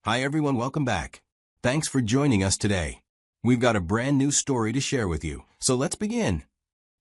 Hi everyone, welcome back. Thanks for joining us today. We've got a brand new story to share with you, so let's begin.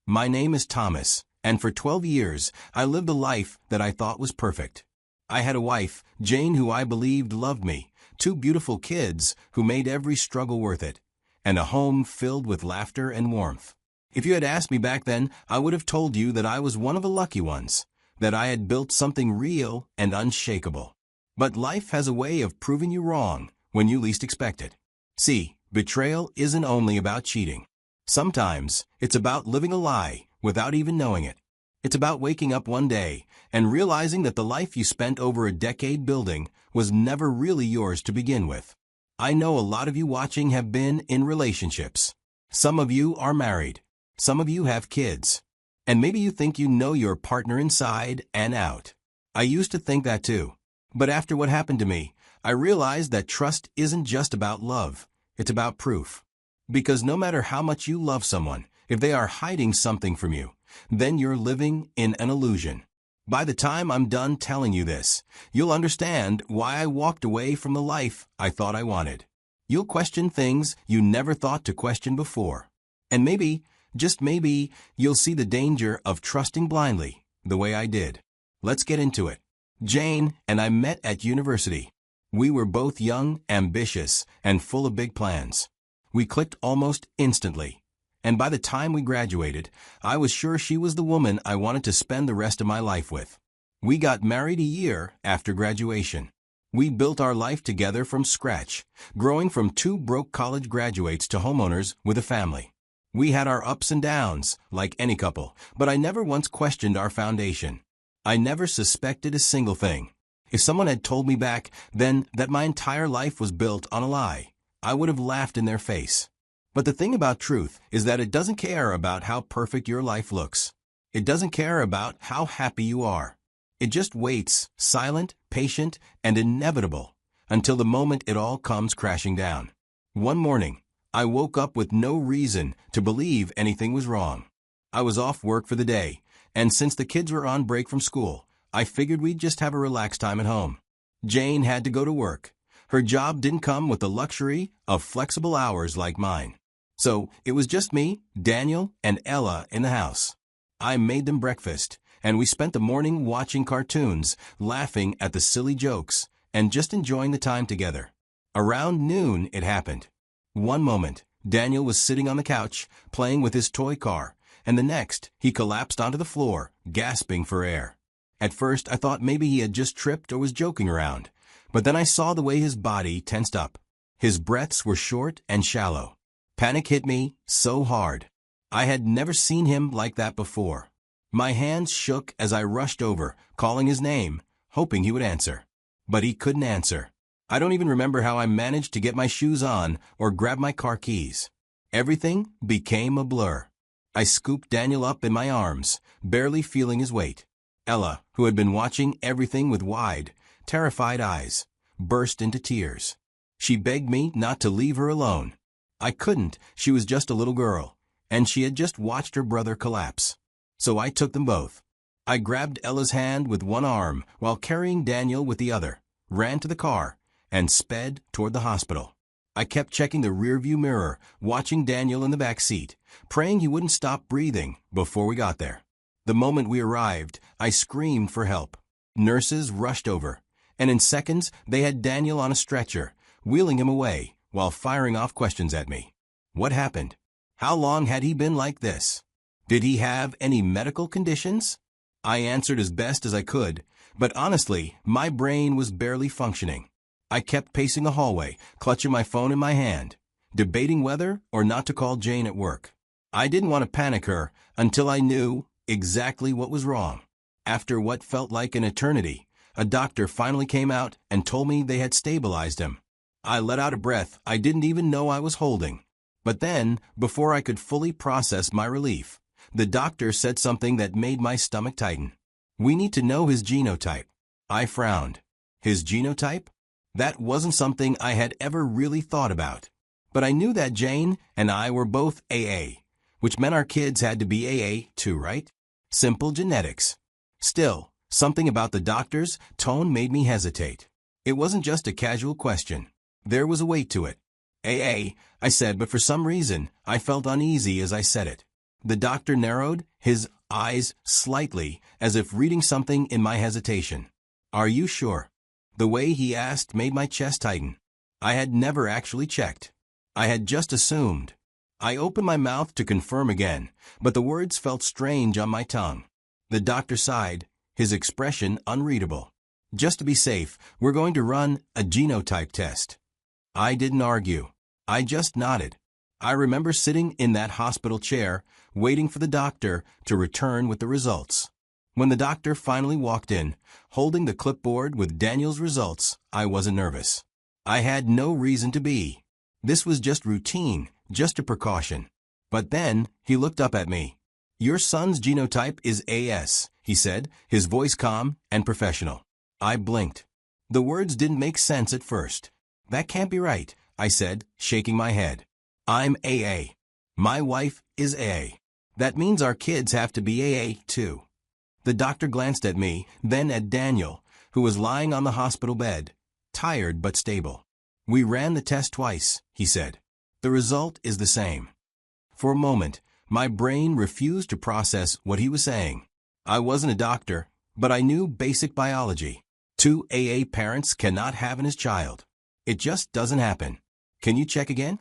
My name is Thomas, and for 12 years, I lived a life that I thought was perfect. I had a wife, Jane, who I believed loved me, two beautiful kids who made every struggle worth it, and a home filled with laughter and warmth. If you had asked me back then, I would have told you that I was one of the lucky ones, that I had built something real and unshakable. But life has a way of proving you wrong when you least expect it. See, betrayal isn't only about cheating. Sometimes it's about living a lie without even knowing it. It's about waking up one day and realizing that the life you spent over a decade building was never really yours to begin with. I know a lot of you watching have been in relationships. Some of you are married. Some of you have kids. And maybe you think you know your partner inside and out. I used to think that too. But after what happened to me, I realized that trust isn't just about love. It's about proof. Because no matter how much you love someone, if they are hiding something from you, then you're living in an illusion. By the time I'm done telling you this, you'll understand why I walked away from the life I thought I wanted. You'll question things you never thought to question before. And maybe, just maybe, you'll see the danger of trusting blindly, the way I did. Let's get into it. Jane and I met at university. We were both young, ambitious, and full of big plans. We clicked almost instantly. And by the time we graduated, I was sure she was the woman I wanted to spend the rest of my life with. We got married a year after graduation. We built our life together from scratch, growing from two broke college graduates to homeowners with a family. We had our ups and downs, like any couple, but I never once questioned our foundation. I never suspected a single thing. If someone had told me back then that my entire life was built on a lie, I would have laughed in their face. But the thing about truth is that it doesn't care about how perfect your life looks. It doesn't care about how happy you are. It just waits, silent, patient, and inevitable, until the moment it all comes crashing down. One morning, I woke up with no reason to believe anything was wrong. I was off work for the day, and since the kids were on break from school, I figured we'd just have a relaxed time at home. Jane had to go to work. Her job didn't come with the luxury of flexible hours like mine. So it was just me, Daniel, and Ella in the house. I made them breakfast, and we spent the morning watching cartoons, laughing at the silly jokes, and just enjoying the time together. Around noon, it happened. One moment, Daniel was sitting on the couch, playing with his toy car, and the next, he collapsed onto the floor, gasping for air. At first, I thought maybe he had just tripped or was joking around, but then I saw the way his body tensed up. His breaths were short and shallow. Panic hit me so hard. I had never seen him like that before. My hands shook as I rushed over, calling his name, hoping he would answer. But he couldn't answer. I don't even remember how I managed to get my shoes on or grab my car keys. Everything became a blur. I scooped Daniel up in my arms, barely feeling his weight. Ella, who had been watching everything with wide, terrified eyes, burst into tears. She begged me not to leave her alone. I couldn't, she was just a little girl, and she had just watched her brother collapse. So I took them both. I grabbed Ella's hand with one arm while carrying Daniel with the other, ran to the car, and sped toward the hospital. I kept checking the rearview mirror, watching Daniel in the back seat, praying he wouldn't stop breathing before we got there. The moment we arrived, I screamed for help. Nurses rushed over, and in seconds they had Daniel on a stretcher, wheeling him away while firing off questions at me. What happened? How long had he been like this? Did he have any medical conditions? I answered as best as I could, but honestly, my brain was barely functioning. I kept pacing the hallway, clutching my phone in my hand, debating whether or not to call Jane at work. I didn't want to panic her until I knew exactly what was wrong. After what felt like an eternity, a doctor finally came out and told me they had stabilized him. I let out a breath I didn't even know I was holding. But then, before I could fully process my relief, the doctor said something that made my stomach tighten. "We need to know his genotype." I frowned. His genotype? That wasn't something I had ever really thought about. But I knew that Jane and I were both AA, which meant our kids had to be AA too, right? Simple genetics. Still, something about the doctor's tone made me hesitate. It wasn't just a casual question. There was a weight to it. AA, I said, but for some reason, I felt uneasy as I said it. The doctor narrowed his eyes slightly, as if reading something in my hesitation. Are you sure? The way he asked made my chest tighten. I had never actually checked. I had just assumed. I opened my mouth to confirm again, but the words felt strange on my tongue. The doctor sighed, his expression unreadable. Just to be safe, we're going to run a genotype test. I didn't argue. I just nodded. I remember sitting in that hospital chair, waiting for the doctor to return with the results. When the doctor finally walked in, holding the clipboard with Daniel's results, I wasn't nervous. I had no reason to be. This was just routine, just a precaution. But then, he looked up at me. Your son's genotype is AS, he said, his voice calm and professional. I blinked. The words didn't make sense at first. That can't be right, I said, shaking my head. I'm AA. My wife is AA. That means our kids have to be AA too. The doctor glanced at me, then at Daniel, who was lying on the hospital bed, tired but stable. We ran the test twice, he said. The result is the same. For a moment, my brain refused to process what he was saying. I wasn't a doctor, but I knew basic biology. 2 AA parents cannot have an child. It just doesn't happen. Can you check again?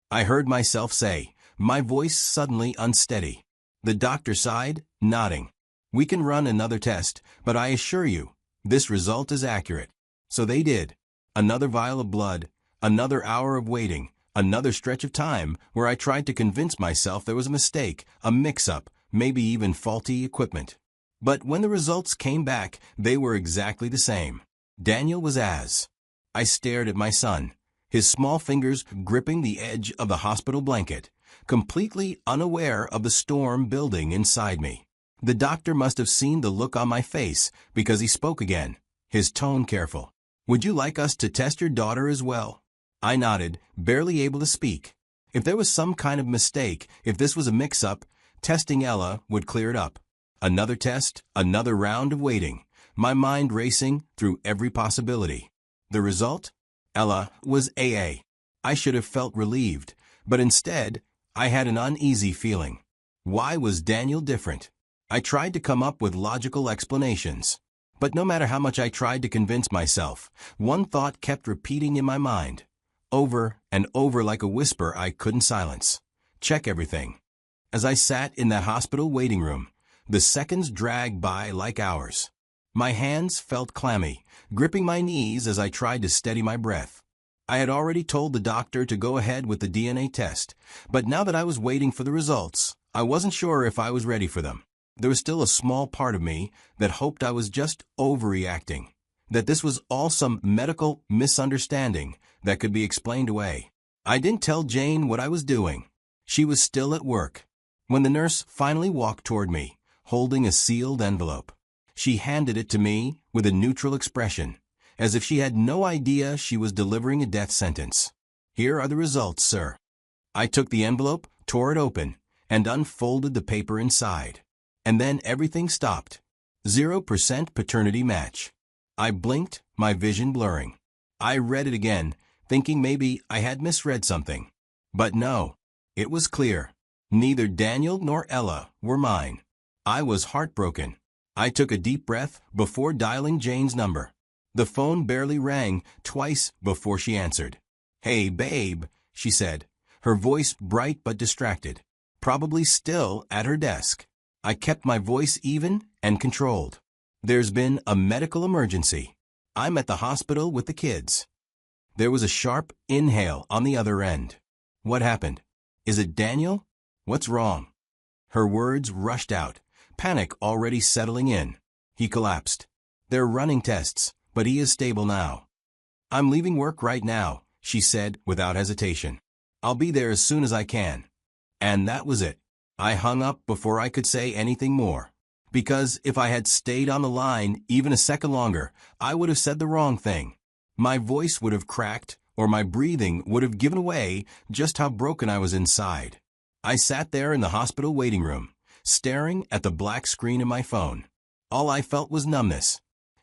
I heard myself say, my voice suddenly unsteady. The doctor sighed, nodding. We can run another test, but I assure you, this result is accurate. So they did. Another vial of blood, another hour of waiting, another stretch of time where I tried to convince myself there was a mistake, a mix-up, maybe even faulty equipment. But when the results came back, they were exactly the same. Daniel was as. I stared at my son, his small fingers gripping the edge of the hospital blanket, completely unaware of the storm building inside me. The doctor must have seen the look on my face because he spoke again, his tone careful. Would you like us to test your daughter as well? I nodded, barely able to speak. If there was some kind of mistake, if this was a mix-up, testing Ella would clear it up. Another test, another round of waiting, my mind racing through every possibility. The result? Ella was AA. I should have felt relieved, but instead, I had an uneasy feeling. Why was Daniel different? I tried to come up with logical explanations. But no matter how much I tried to convince myself, one thought kept repeating in my mind. Over and over like a whisper I couldn't silence. Check everything. As I sat in that hospital waiting room, the seconds dragged by like hours. My hands felt clammy, gripping my knees as I tried to steady my breath. I had already told the doctor to go ahead with the DNA test, but now that I was waiting for the results, I wasn't sure if I was ready for them. There was still a small part of me that hoped I was just overreacting, that this was all some medical misunderstanding that could be explained away. I didn't tell Jane what I was doing. She was still at work. When the nurse finally walked toward me, holding a sealed envelope, she handed it to me with a neutral expression, as if she had no idea she was delivering a death sentence. Here are the results, sir. I took the envelope, tore it open, and unfolded the paper inside. And then everything stopped. 0% paternity match. I blinked, my vision blurring. I read it again, thinking maybe I had misread something. But no, it was clear. Neither Daniel nor Ella were mine. I was heartbroken. I took a deep breath before dialing Jane's number. The phone barely rang twice before she answered. Hey, babe, she said, her voice bright but distracted, probably still at her desk. I kept my voice even and controlled. There's been a medical emergency. I'm at the hospital with the kids. There was a sharp inhale on the other end. What happened? Is it Daniel? What's wrong? Her words rushed out, panic already settling in. He collapsed. They're running tests, but he is stable now. I'm leaving work right now, she said without hesitation. I'll be there as soon as I can. And that was it. I hung up before I could say anything more. Because if I had stayed on the line even a second longer, I would have said the wrong thing. My voice would have cracked, or my breathing would have given away just how broken I was inside. I sat there in the hospital waiting room, staring at the black screen of my phone. All I felt was numbness.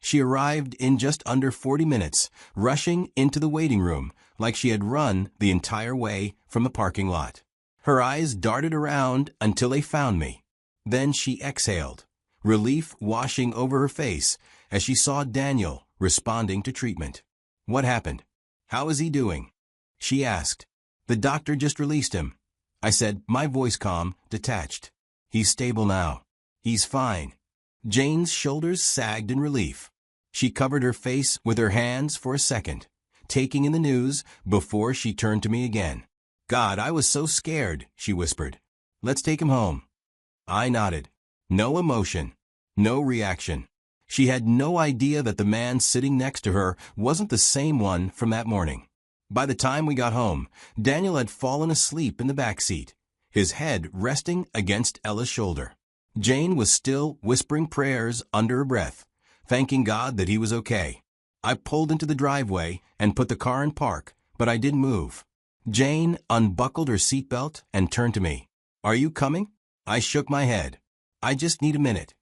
She arrived in just under 40 minutes, rushing into the waiting room like she had run the entire way from the parking lot. Her eyes darted around until they found me. Then she exhaled, relief washing over her face as she saw Daniel responding to treatment. "What happened? How is he doing?" she asked. "The doctor just released him," I said, my voice calm, detached. "He's stable now. He's fine." Jane's shoulders sagged in relief. She covered her face with her hands for a second, taking in the news before she turned to me again. "God, I was so scared," she whispered. "Let's take him home." I nodded. No emotion. No reaction. She had no idea that the man sitting next to her wasn't the same one from that morning. By the time we got home, Daniel had fallen asleep in the back seat, his head resting against Ella's shoulder. Jane was still whispering prayers under her breath, thanking God that he was okay. I pulled into the driveway and put the car in park, but I didn't move. Jane unbuckled her seatbelt and turned to me. "Are you coming?" I shook my head. "I just need a minute."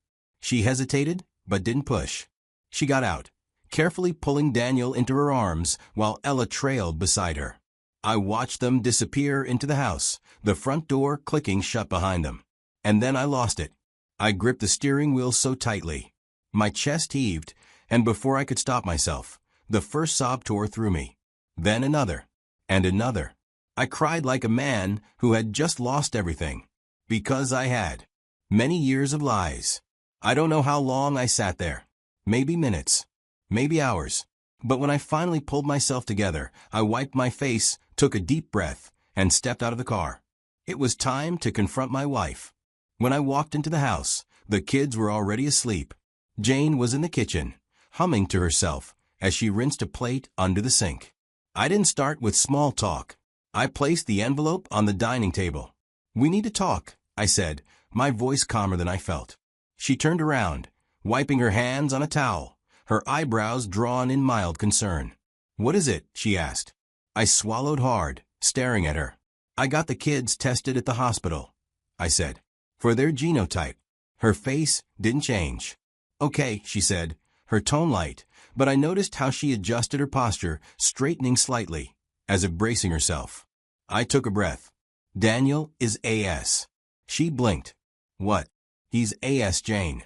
She hesitated, but didn't push. She got out, carefully pulling Daniel into her arms while Ella trailed beside her. I watched them disappear into the house, the front door clicking shut behind them. And then I lost it. I gripped the steering wheel so tightly. My chest heaved, and before I could stop myself, the first sob tore through me. Then another, and another. I cried like a man who had just lost everything. Because I had. Many years of lies. I don't know how long I sat there. Maybe minutes. Maybe hours. But when I finally pulled myself together, I wiped my face, took a deep breath, and stepped out of the car. It was time to confront my wife. When I walked into the house, the kids were already asleep. Jane was in the kitchen, humming to herself as she rinsed a plate under the sink. I didn't start with small talk. I placed the envelope on the dining table. "We need to talk," I said, my voice calmer than I felt. She turned around, wiping her hands on a towel, her eyebrows drawn in mild concern. "What is it?" she asked. I swallowed hard, staring at her. "I got the kids tested at the hospital," I said, "for their genotype." Her face didn't change. "Okay," she said, her tone light, but I noticed how she adjusted her posture, straightening slightly, as if bracing herself. I took a breath. "Daniel is AS." She blinked. "What?" "He's AS, Jane."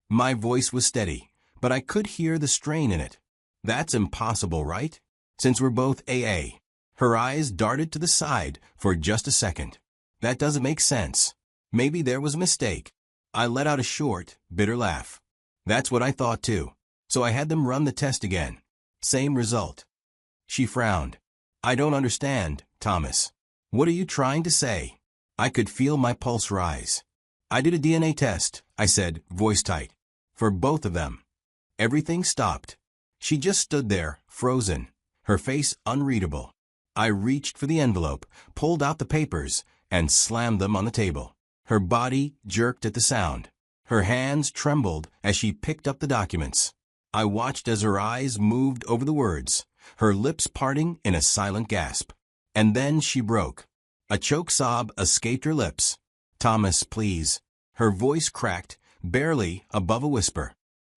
My voice was steady, but I could hear the strain in it. "That's impossible, right? Since we're both AA." Her eyes darted to the side for just a second. "That doesn't make sense. Maybe there was a mistake." I let out a short, bitter laugh. "That's what I thought too. So I had them run the test again. Same result." She frowned. "I don't understand, Thomas. What are you trying to say?" I could feel my pulse rise. "I did a DNA test," I said, voice tight. "For both of them." Everything stopped. She just stood there, frozen, her face unreadable. I reached for the envelope, pulled out the papers, and slammed them on the table. Her body jerked at the sound. Her hands trembled as she picked up the documents. I watched as her eyes moved over the words, her lips parting in a silent gasp. And then she broke. A choke sob escaped her lips. "Thomas, please." Her voice cracked, barely above a whisper.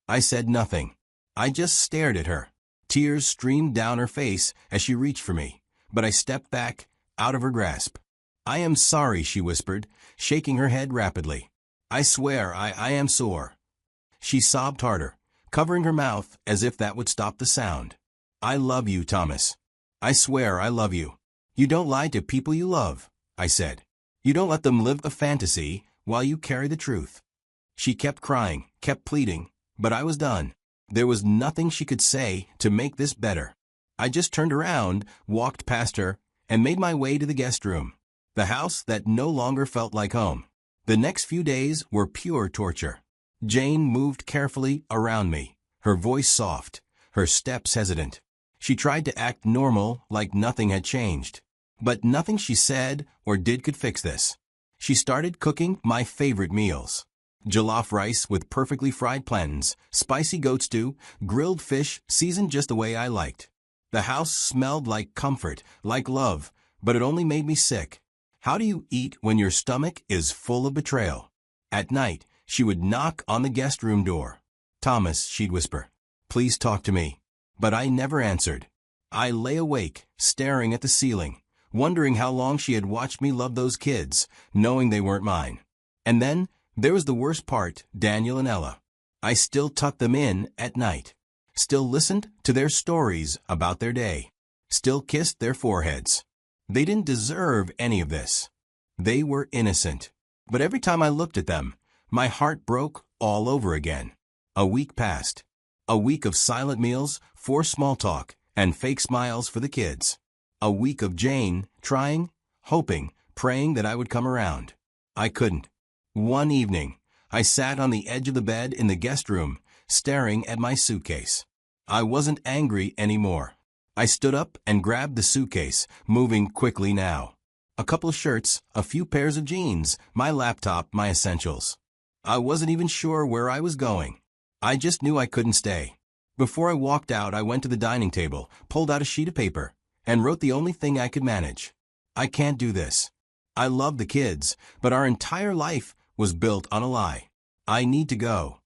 I said nothing. I just stared at her. Tears streamed down her face as she reached for me, but I stepped back, out of her grasp. "I am sorry," she whispered, shaking her head rapidly. "I swear I am sore." She sobbed harder, covering her mouth as if that would stop the sound. "I love you, Thomas. I swear I love you. You don't lie to people you love," I said. "You don't let them live a fantasy while you carry the truth." She kept crying, kept pleading, but I was done. There was nothing she could say to make this better. I just turned around, walked past her, and made my way to the guest room, the house that no longer felt like home. The next few days were pure torture. Jane moved carefully around me, her voice soft, her steps hesitant. She tried to act normal, like nothing had changed. But nothing she said or did could fix this. She started cooking my favorite meals. Jollof rice with perfectly fried plantains, spicy goat stew, grilled fish seasoned just the way I liked. The house smelled like comfort, like love, but it only made me sick. How do you eat when your stomach is full of betrayal? At night, she would knock on the guest room door. "Thomas," she'd whisper, Please talk to me. But I never answered. I lay awake, staring at the ceiling, wondering how long she had watched me love those kids, knowing they weren't mine. And then, there was the worst part, Daniel and Ella. I still tucked them in at night. Still listened to their stories about their day. Still kissed their foreheads. They didn't deserve any of this. They were innocent. But every time I looked at them, my heart broke all over again. A week passed. A week of silent meals, forced small talk, and fake smiles for the kids. A week of Jane trying, hoping, praying that I would come around. I couldn't. One evening, I sat on the edge of the bed in the guest room, staring at my suitcase. I wasn't angry anymore. I stood up and grabbed the suitcase, moving quickly now. A couple of shirts, a few pairs of jeans, my laptop, my essentials. I wasn't even sure where I was going. I just knew I couldn't stay. Before I walked out, I went to the dining table, pulled out a sheet of paper, and wrote the only thing I could manage. I can't do this. I love the kids, but our entire life was built on a lie. I need to go.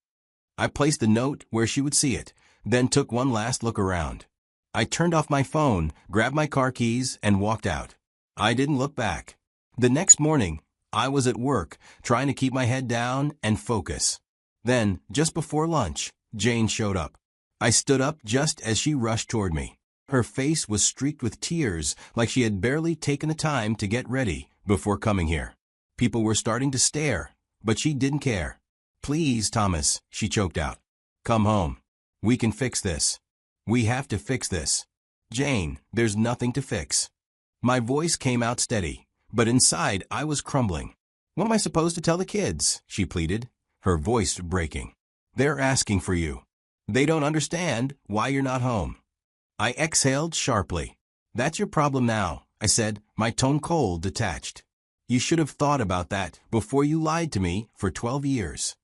I placed the note where she would see it, then took one last look around. I turned off my phone, grabbed my car keys, and walked out. I didn't look back. The next morning, I was at work, trying to keep my head down and focus. Then, just before lunch, Jane showed up. I stood up just as she rushed toward me. Her face was streaked with tears, like she had barely taken the time to get ready before coming here. People were starting to stare, but she didn't care. "Please, Thomas," she choked out. "Come home. We can fix this. We have to fix this. Jane, there's nothing to fix." My voice came out steady, but inside I was crumbling. "What am I supposed to tell the kids?" she pleaded, her voice breaking. "They're asking for you. They don't understand why you're not home." I exhaled sharply. "That's your problem now," I said, my tone cold, detached. "You should have thought about that before you lied to me for 12 years.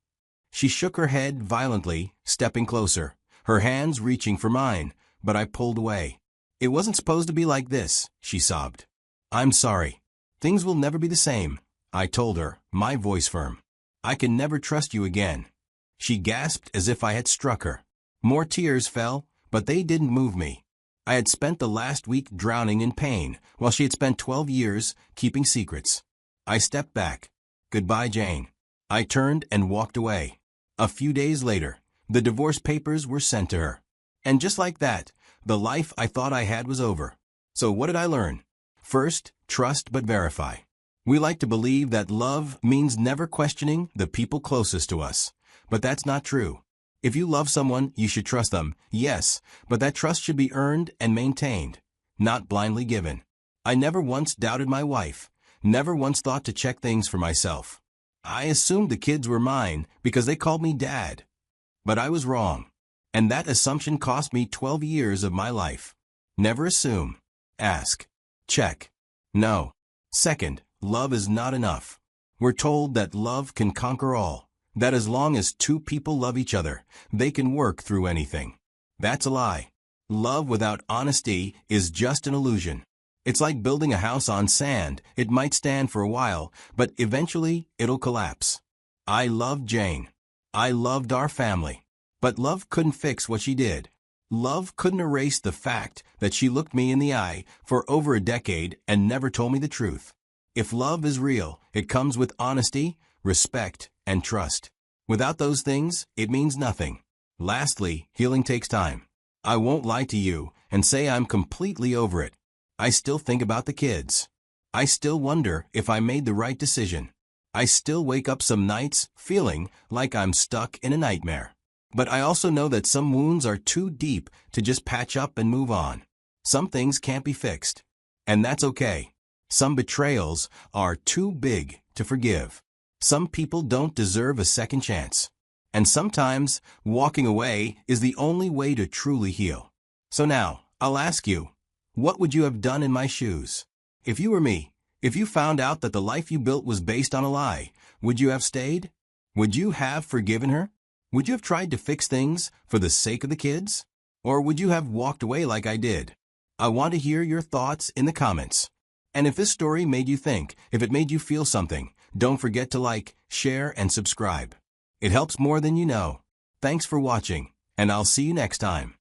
She shook her head violently, stepping closer, her hands reaching for mine, but I pulled away. "It wasn't supposed to be like this," she sobbed. "I'm sorry. Things will never be the same," I told her, my voice firm. "I can never trust you again." She gasped as if I had struck her. More tears fell, but they didn't move me. I had spent the last week drowning in pain, while she had spent 12 years keeping secrets. I stepped back. "Goodbye, Jane." I turned and walked away. A few days later, the divorce papers were sent to her. And just like that, the life I thought I had was over. So what did I learn? First, trust but verify. We like to believe that love means never questioning the people closest to us. But that's not true. If you love someone, you should trust them, yes, but that trust should be earned and maintained, not blindly given. I never once doubted my wife, never once thought to check things for myself. I assumed the kids were mine because they called me Dad. But I was wrong. And that assumption cost me 12 years of my life. Never assume. Ask. Check. No. Second, love is not enough. We're told that love can conquer all, that as long as two people love each other, they can work through anything. That's a lie. Love without honesty is just an illusion. It's like building a house on sand. It might stand for a while, but eventually it'll collapse. I loved Jane. I loved our family. But love couldn't fix what she did. Love couldn't erase the fact that she looked me in the eye for over a decade and never told me the truth. If love is real, it comes with honesty, respect, and trust. Without those things, it means nothing. Lastly, healing takes time. I won't lie to you and say I'm completely over it. I still think about the kids. I still wonder if I made the right decision. I still wake up some nights feeling like I'm stuck in a nightmare. But I also know that some wounds are too deep to just patch up and move on. Some things can't be fixed. And that's okay. Some betrayals are too big to forgive. Some people don't deserve a second chance. And sometimes, walking away is the only way to truly heal. So now, I'll ask you, what would you have done in my shoes? If you were me, if you found out that the life you built was based on a lie, would you have stayed? Would you have forgiven her? Would you have tried to fix things for the sake of the kids? Or would you have walked away like I did? I want to hear your thoughts in the comments. And if this story made you think, if it made you feel something, don't forget to like, share, and subscribe. It helps more than you know. Thanks for watching, and I'll see you next time.